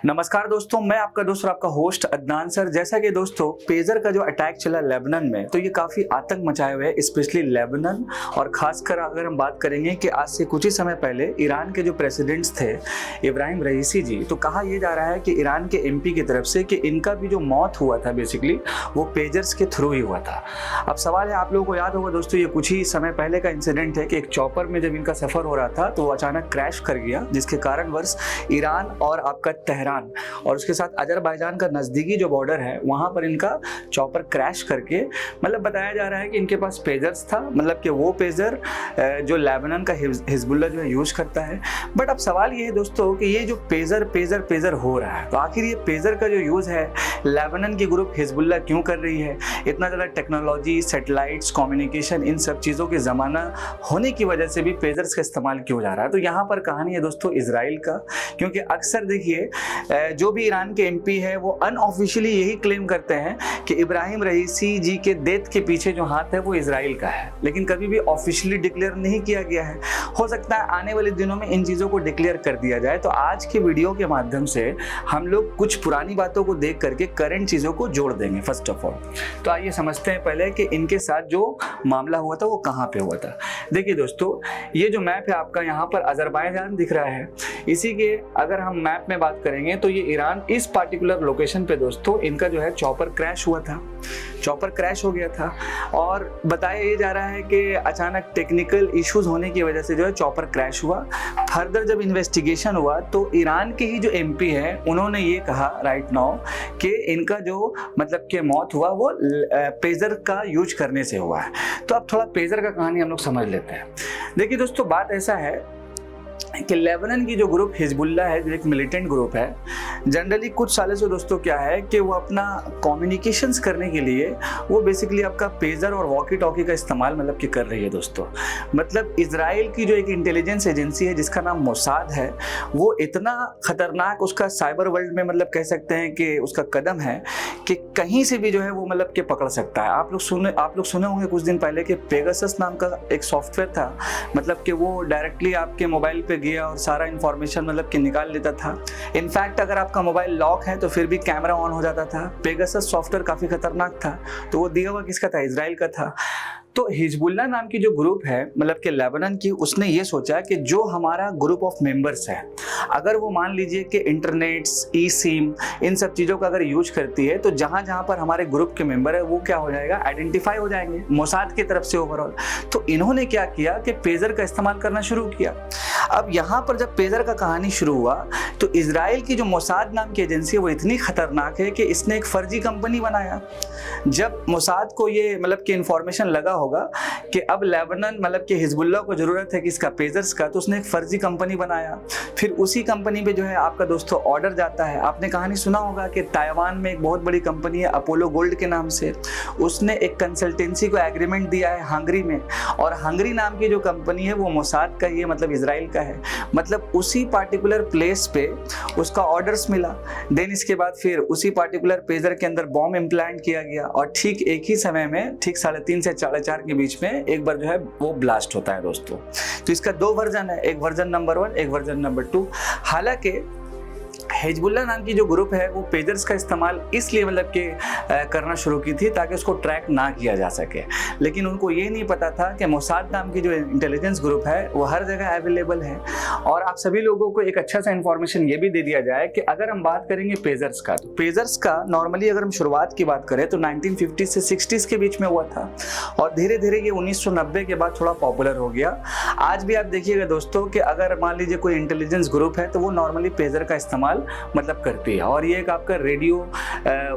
नमस्कार दोस्तों, मैं आपका दोस्त और आपका होस्ट अदनान सर। जैसा कि दोस्तों पेजर का जो अटैक चला लेबनान में, तो ये काफ़ी आतंक मचाए हुए है, स्पेशली लेबनान। और खासकर अगर हम बात करेंगे कि आज से कुछ ही समय पहले ईरान के जो प्रेसिडेंट्स थे इब्राहिम रईसी जी, तो कहा यह जा रहा है कि ईरान के एमपी की तरफ से कि इनका भी जो मौत हुआ था बेसिकली वो पेजर्स के थ्रू ही हुआ था। अब सवाल है, आप लोगों को याद होगा दोस्तों, ये कुछ ही समय पहले का इंसिडेंट है कि एक चॉपर में जब इनका सफ़र हो रहा था तो वो अचानक क्रैश कर गया, जिसके कारणवश ईरान और आपका तेहरान और उसके साथ अजरबैजान का नज़दीकी जो बॉर्डर है वहाँ पर इनका चॉपर क्रैश करके, मतलब बताया जा रहा है कि इनके पास पेजर्स था, मतलब कि वो पेजर जो लेबनान का हिजबुल्लाह जो है यूज करता है। बट अब सवाल ये है दोस्तों कि ये जो पेजर हो रहा है, तो आखिर ये पेजर का जो यूज़ है लेबनान की ग्रुप हिजबुल्लाह क्यों कर रही है? इतना ज़्यादा टेक्नोलॉजी, सैटेलाइट्स, कम्युनिकेशन, इन सब चीज़ों के ज़माना होने की वजह से भी पेजर्स का इस्तेमाल क्यों जा रहा है? तो यहाँ पर कहानी है दोस्तों इजराइल का, क्योंकि अक्सर देखिए जो भी ईरान के एमपी है वो अनऑफिशियली यही क्लेम करते हैं कि इब्राहिम रईसी जी के डेथ के पीछे जो हाथ है वो इजराइल का है, लेकिन कभी भी ऑफिशियली डिक्लेयर नहीं किया गया है। हो सकता है आने वाले दिनों में इन चीज़ों को डिक्लेयर कर दिया जाए। तो आज के वीडियो के माध्यम से हम लोग कुछ पुरानी बातों को देख करके करंट चीज़ों को जोड़ देंगे। फर्स्ट ऑफ ऑल तो आइए समझते हैं पहले कि इनके साथ जो मामला हुआ था वो कहाँ पे हुआ था। देखिए दोस्तों, ये जो मैप है आपका, यहाँ पर अजरबैजान दिख रहा है। इसी के अगर हम मैप में बात करेंगे तो ये ईरान, इस पार्टिकुलर लोकेशन पे दोस्तों इनका जो है चॉपर क्रैश हुआ था, चॉपर क्रैश हो गया था। और बताया ये जा रहा है कि अचानक टेक्निकल इश्यूज होने की वजह से जो है चॉपर क्रैश हुआ। फर्दर जब इन्वेस्टिगेशन हुआ तो ईरान के ही जो एमपी है उन्होंने ये कहा राइट नाउ कि इनका जो मतलब कि मौत हुआ वो पेजर का यूज करने से हुआ है। तो अब थोड़ा पेजर का कहानी हम लोग समझ लेते हैं। देखिए दोस्तों, बात ऐसा है कि लेबनान की जो ग्रुप हिजबुल्लाह है, जो एक मिलिटेंट ग्रुप है, जनरली कुछ सालों से दोस्तों क्या है कि वो अपना कम्युनिकेशंस करने के लिए वो बेसिकली आपका पेजर और वॉकी टॉकी का इस्तेमाल मतलब कि कर रही है दोस्तों। मतलब इजराइल की जो एक इंटेलिजेंस एजेंसी है जिसका नाम मोसाद है, वो इतना खतरनाक उसका साइबर वर्ल्ड में मतलब कह सकते हैं कि उसका कदम है कि कहीं से भी जो है वो मतलब कि पकड़ सकता है। आप लोग सुने होंगे कुछ दिन पहले कि पेगासस नाम का एक सॉफ्टवेयर था, मतलब कि वो डायरेक्टली आपके मोबाइल पे गया और सारा इंफॉर्मेशन मतलब कि निकाल लेता था। इनफैक्ट अगर आपका मोबाइल लॉक है तो फिर भी कैमरा ऑन हो जाता था। पेगासस सॉफ्टवेयर काफ़ी खतरनाक था। तो वो दिया हुआ किसका था? इजराइल का था। तो हिजबुल्लाह नाम की जो ग्रुप है मतलब कि लेबनान की, उसने ये सोचा कि जो हमारा ग्रुप ऑफ मेंबर्स है, अगर वो मान लीजिए कि इंटरनेट्स, ई सिम, इन सब चीज़ों का अगर यूज करती है तो जहाँ जहाँ पर हमारे ग्रुप के मेंबर है वो क्या हो जाएगा? आइडेंटिफाई हो जाएंगे मोसाद की तरफ से ओवरऑल। तो इन्होंने क्या किया कि पेजर का इस्तेमाल करना शुरू किया। अब यहाँ पर जब पेजर का कहानी शुरू हुआ तो इजराइल की जो मोसाद नाम की एजेंसी है वो इतनी खतरनाक है कि इसने एक फर्जी कंपनी बनाया। जब मोसाद को ये मतलब कि इंफॉर्मेशन लगा होगा कि अब लेबनान मतलब कि हिजबुल्लाह को ज़रूरत है कि इसका पेजर्स का, तो उसने एक फ़र्जी कंपनी बनाया। फिर उसी कंपनी पे जो है आपका दोस्तों ऑर्डर जाता है। आपने कहानी सुना होगा कि ताइवान में एक बहुत बड़ी कंपनी है अपोलो गोल्ड के नाम से, उसने एक कंसल्टेंसी को एग्रीमेंट दिया है हंगरी में, और हंगरी नाम की जो कंपनी है वो मोसाद का ही है, मतलब इजराइल का है। मतलब उसी पार्टिकुलर प्लेस पे उसका ऑर्डर्स मिला। देन इसके बाद फिर उसी पार्टिकुलर पेजर के अंदर बॉम्ब इम्प्लांट किया गया और ठीक एक ही समय में, ठीक 3:30 से 4:30 के बीच में एक बार जो है वो ब्लास्ट होता है दोस्तों। तो इसका 2 वर्जन है, एक वर्जन नंबर 1, एक वर्जन नंबर 2। हालांकि हिजबुल्लाह नाम की जो ग्रुप है वो पेजर्स का इस्तेमाल इसलिए मतलब कि करना शुरू की थी ताकि उसको ट्रैक ना किया जा सके, लेकिन उनको ये नहीं पता था कि मोसाद नाम की जो इंटेलिजेंस ग्रुप है वो हर जगह अवेलेबल है। और आप सभी लोगों को एक अच्छा सा इंफॉर्मेशन ये भी दे दिया जाए कि अगर हम बात करेंगे पेजर्स का, तो पेजर्स का नॉर्मली अगर हम शुरुआत की बात करें तो 1950 से 60s के बीच में हुआ था और धीरे धीरे ये 1990 के बाद थोड़ा पॉपुलर हो गया। आज भी आप देखिएगा दोस्तों कि अगर मान लीजिए कोई इंटेलिजेंस ग्रुप है तो वो नॉर्मली पेजर का इस्तेमाल मतलब करती है, और ये एक आपका रेडियो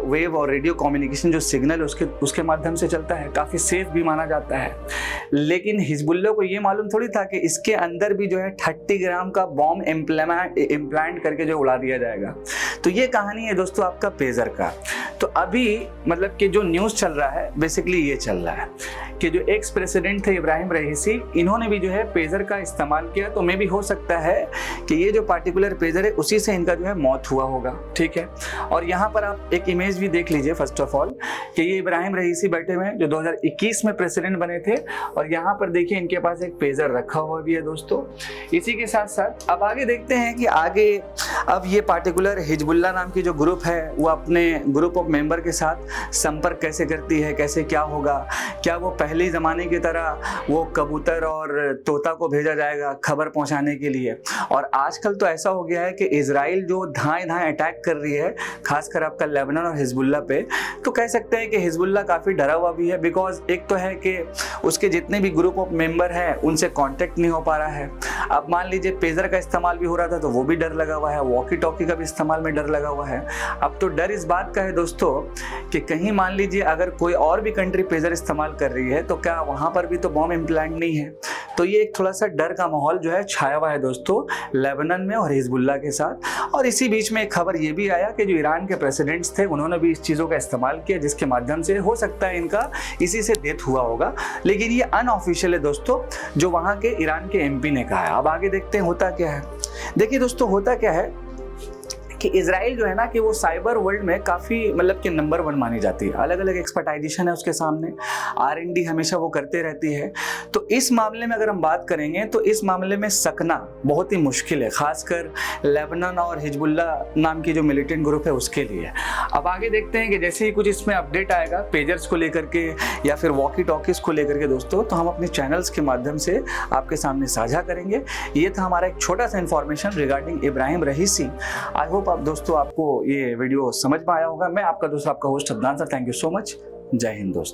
वेव और रेडियो कम्युनिकेशन जो सिग्नल उसके माध्यम से चलता है, काफ़ी सेफ भी माना जाता है। लेकिन हिजबुल्लाह को ये मालूम थोड़ी था कि इसके अंदर भी जो है 30 ग्राम का बॉम्ब इम्प्लांट करके जो उड़ा दिया जाएगा। तो ये कहानी है दोस्तों आपका पेजर का। तो अभी मतलब कि जो न्यूज़ चल रहा है बेसिकली ये चल रहा है कि जो एक्स प्रेसिडेंट थे इब्राहिम रईसी, इन्होंने भी जो है पेजर का इस्तेमाल किया। तो मे भी हो सकता है कि ये जो पार्टिकुलर पेजर है उसी से इनका जो है मौत हुआ होगा, ठीक है। और यहाँ पर आप एक इमेज भी देख लीजिए फर्स्ट ऑफ ऑल कि ये इब्राहिम रईसी बैठे हुए हैं जो 2021 में प्रेसिडेंट बने थे, और यहाँ पर देखिए इनके पास एक पेजर रखा हुआ भी है दोस्तों। इसी के साथ साथ अब आगे देखते हैं कि आगे अब ये पार्टिकुलर हिजबुल्लाह नाम की जो ग्रुप है वो अपने ग्रुप ऑफ मेंबर के साथ संपर्क कैसे करती है, कैसे क्या होगा, क्या वो पहले ज़माने की तरह वो कबूतर और तोता को भेजा जाएगा खबर पहुंचाने के लिए। और आजकल तो ऐसा हो गया है कि इजराइल जो धाएं अटैक कर रही है खासकर आपका लेबनान और हिजबुल्लाह पे, तो कह सकते हैं कि हिजबुल्लाह काफ़ी डरा हुआ भी है। बिकॉज एक तो है कि उसके जितने भी ग्रुप ऑफ मेंबर हैं उनसे कांटेक्ट नहीं हो पा रहा है। अब मान लीजिए पेजर का इस्तेमाल भी हो रहा था तो वो भी डर लगा हुआ है, वॉकी टॉकी का भी इस्तेमाल में डर लगा हुआ है। अब तो डर इस बात का है दोस्तों कि कहीं मान लीजिए अगर कोई और भी कंट्री पेजर इस्तेमाल कर रही है तो क्या वहाँ पर भी तो बॉम्ब इम्प्लांट नहीं है। तो ये एक थोड़ा सा डर का माहौल जो है छाया हुआ है दोस्तों लेबनान में और हिजबुल्लाह के साथ। और इसी बीच में एक खबर ये भी आया कि जो ईरान के प्रेसिडेंट्स थे उन्होंने भी इस चीज़ों का इस्तेमाल किया, जिसके माध्यम से हो सकता है इनका इसी से डेथ हुआ होगा। लेकिन ये अनऑफिशियल है दोस्तों, जो वहाँ के ईरान के एमपी ने कहा है। अब आगे देखते हैं होता क्या है। देखिए दोस्तों होता क्या है कि इजराइल जो है ना कि वो साइबर वर्ल्ड में काफ़ी मतलब कि नंबर 1 मानी जाती है। अलग अलग एक्सपर्टाइजेशन है उसके सामने, R&D हमेशा वो करते रहती है। तो इस मामले में अगर हम बात करेंगे तो इस मामले में सकना बहुत ही मुश्किल है, खासकर लेबनान और हिजबुल्लाह नाम की जो मिलिटेंट ग्रुप है उसके लिए। अब आगे देखते हैं कि जैसे ही कुछ इसमें अपडेट आएगा पेजर्स को लेकर के या फिर वॉकी टॉकीज को लेकर के दोस्तों, तो हम अपने चैनल्स के माध्यम से आपके सामने साझा करेंगे। ये था हमारा एक छोटा सा information regarding Ibrahim Raisi. I hope आप दोस्तों आपको ये वीडियो समझ में आया होगा। मैं आपका दोस्त आपका host Adnan sir, thank you so much. जय हिंद दोस्तों।